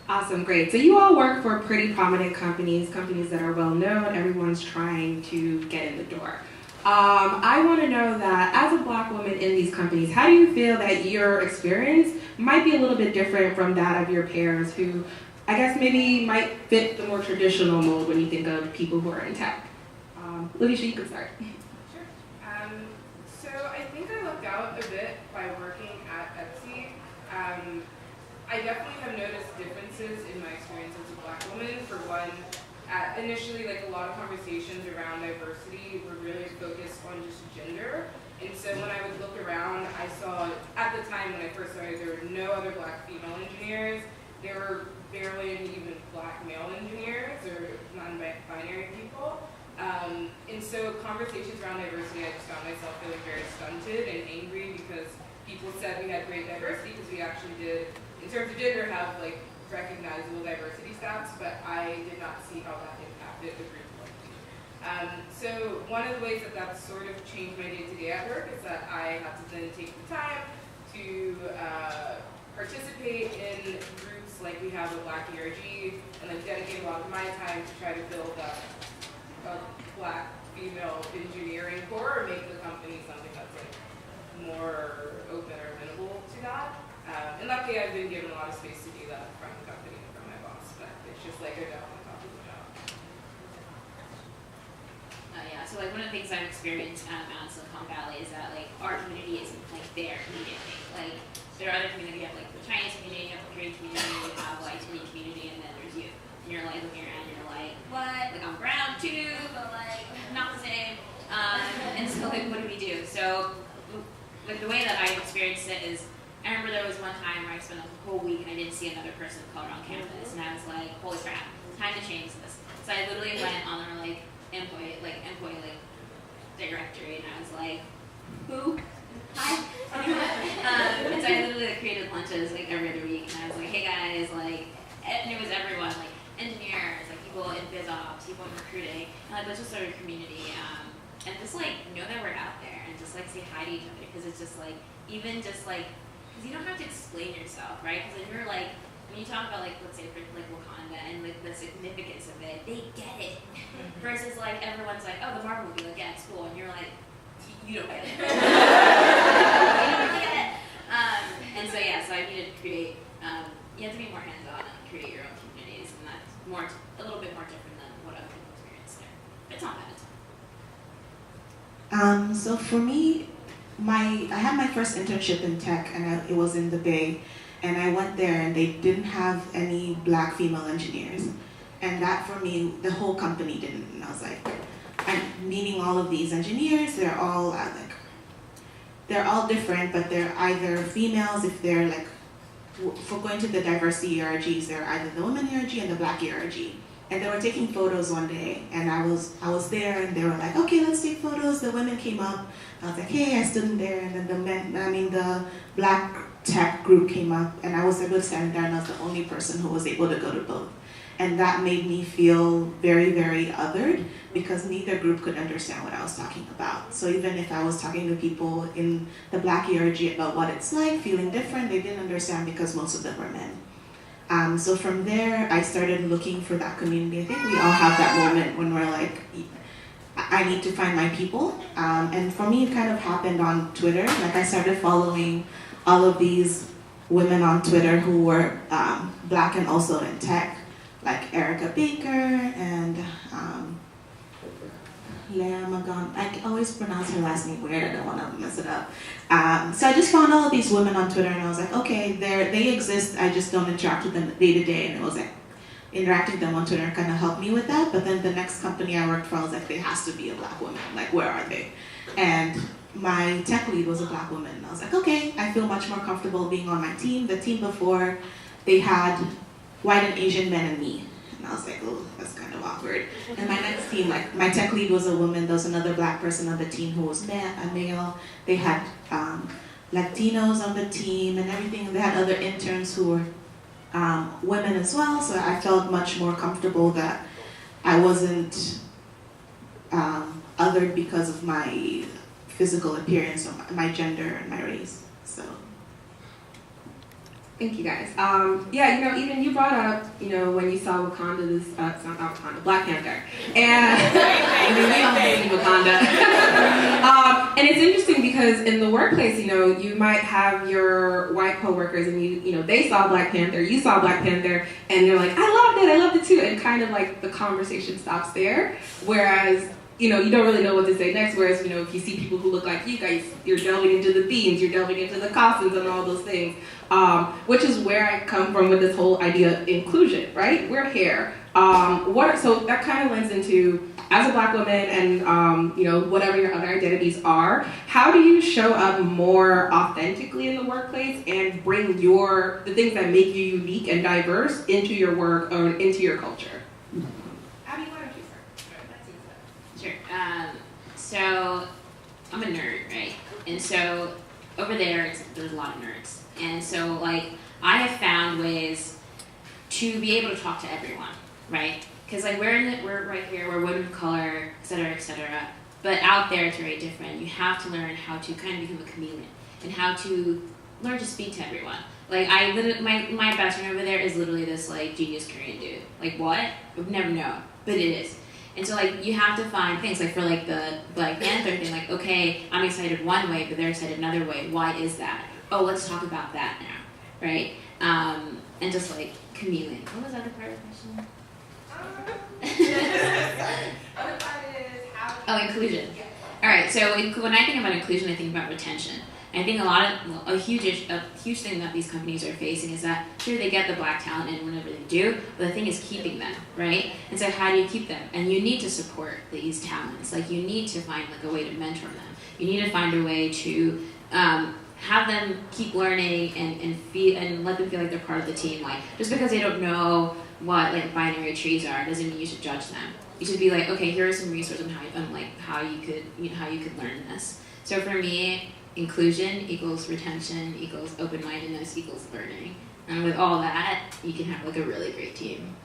Awesome, great. So you all work for pretty prominent companies, companies that are well known. Everyone's trying to get in the door. I want to know that as a black woman in these companies, how do you feel that your experience might be a little bit different from that of your peers who, I guess, maybe might fit the more traditional mold when you think of people who are in tech? Alicia, you can start. Sure. So I think I lucked out a bit by working at Etsy. I definitely have noticed differences in my experience as a black woman. For one, initially, like a lot of conversations around diversity were really focused on just gender. And so when I would look around, I saw, at the time when I first started, there were no other black female engineers. There were barely any even black male engineers or non-binary people. And so conversations around diversity, I just found myself feeling very stunted and angry because people said we had great diversity because we actually did, in terms of gender, have like recognizable diversity stats, but I did not see how that impacted the group. So one of the ways that that's sort of changed my day-to-day at work is that I have to then take the time to participate in groups like we have with Black ERG and like dedicate a lot of my time to try to build up a black female engineering core or make the company something that's like more open or amenable to that. And luckily I've been given a lot of space to do that from the company and from my boss, but it's just like a job on top of the job. Yeah, so like one of the things I've experienced out in Silicon Valley is that like our community isn't like there immediately. Like there are other communities, you have like the Chinese community, you have the Korean community, you have like Indian community, and then there's you. And you're like looking around and you're like, what? Like I'm brown too, but like not the same. And so like what do we do? So like the way that I experienced it is I remember there was one time where I spent a whole week and I didn't see another person of color on campus, and I was like, holy crap, time to change this. So I literally went on their like employee directory, and I was like, who? Hi. And so I literally like, created lunches like every other week, and I was like, hey guys, like, and it was everyone, like engineers, like people in biz ops, people in recruiting, and like let's just start a community, and just like know that we're out there, and just like say hi to each other, because it's just like even just like. Because you don't have to explain yourself, right? Because when you're like, when you talk about like, let's say for like Wakanda and like the significance of it, they get it. Versus like everyone's like, oh, the Marvel movie, like yeah, it's cool, and you're like, you don't get it. You don't really get it. And so yeah, so I needed to create. You have to be more hands-on and create your own communities, and that's a little bit more different than what other people experience there. But it's not bad. So for me. I had my first internship in tech, and it was in the Bay, and I went there and they didn't have any black female engineers, and that for me, the whole company didn't, and I was like, I'm meeting all of these engineers, they're all different, but they're either females, if they're like, for going to the diversity ERGs, they're either the women ERG and the black ERG. And they were taking photos one day, and I was there, and they were like, okay, let's take photos. The women came up. I was like, hey, I stood in there, and then the black tech group came up, and I was able to stand there, and I was the only person who was able to go to both. And that made me feel very, very othered, because neither group could understand what I was talking about. So even if I was talking to people in the black ERG about what it's like, feeling different, they didn't understand because most of them were men. So from there, I started looking for that community. I think we all have that moment when we're like, I need to find my people. And for me, it kind of happened on Twitter. Like I started following all of these women on Twitter who were black and also in tech, like Erica Baker and Leah Magon. I always pronounce her last name weird. I don't want to mess it up. So I just found all of these women on Twitter, and I was like, okay, they exist. I just don't interact with them day to day. And it was like interacting with them on Twitter kind of helped me with that. But then the next company I worked for, I was like, there has to be a black woman. Like, where are they? And my tech lead was a black woman. And I was like, okay, I feel much more comfortable being on my team. The team before, they had white and Asian men and me. And I was like, oh, that's kind of awkward. And my next team, like my tech lead was a woman. There was another black person on the team who was a male. They had Latinos on the team and everything. They had other interns who were women as well. So I felt much more comfortable that I wasn't othered because of my physical appearance or my gender and my race. So. Thank you guys. Yeah, you know, even you brought up, you know, when you saw Wakanda, it's not Wakanda, Black Panther, and I mean, we all hate Wakanda. And it's interesting because in the workplace, you know, you might have your white coworkers, and you know, they saw Black Panther, you saw Black Panther, and they're like, I loved it too, and kind of like the conversation stops there. Whereas, you know, you don't really know what to say next. Whereas, you know, if you see people who look like you guys, you're delving into the themes, you're delving into the costumes and all those things, which is where I come from with this whole idea of inclusion, right? We're here. So that kind of lends into, as a Black woman and, you know, whatever your other identities are, how do you show up more authentically in the workplace and bring the things that make you unique and diverse into your work or into your culture? Abby, why don't you start? Sure. So I'm a nerd, right? And so over there's a lot of nerds. And so like I have found ways to be able to talk to everyone, right? Because like we're right here, we're women of color, et cetera, et cetera. But out there it's very different. You have to learn how to kind of become a chameleon and how to learn to speak to everyone. Like my best friend over there is literally this like genius Korean dude. Like what? I've never known, but it is. And so like you have to find things like for like the Black Panther thing, like okay, I'm excited one way, but they're excited another way. Why is that? Oh, let's talk about that now, right? And just like chameleon. What was the other part of the question? Other part is how. Oh, inclusion. All right. So when I think about inclusion, I think about retention. I think a huge thing that these companies are facing is that sure they get the Black talent in whenever they do, but the thing is keeping them, right? And so how do you keep them? And you need to support these talents. Like you need to find like a way to mentor them. You need to find a way to have them keep learning and let them feel like they're part of the team. Like just because they don't know what like binary trees are doesn't mean you should judge them. You should be like, okay, here are some resources on how you could learn this. So for me, inclusion equals retention equals open-mindedness equals learning, and with all that, you can have like a really great team.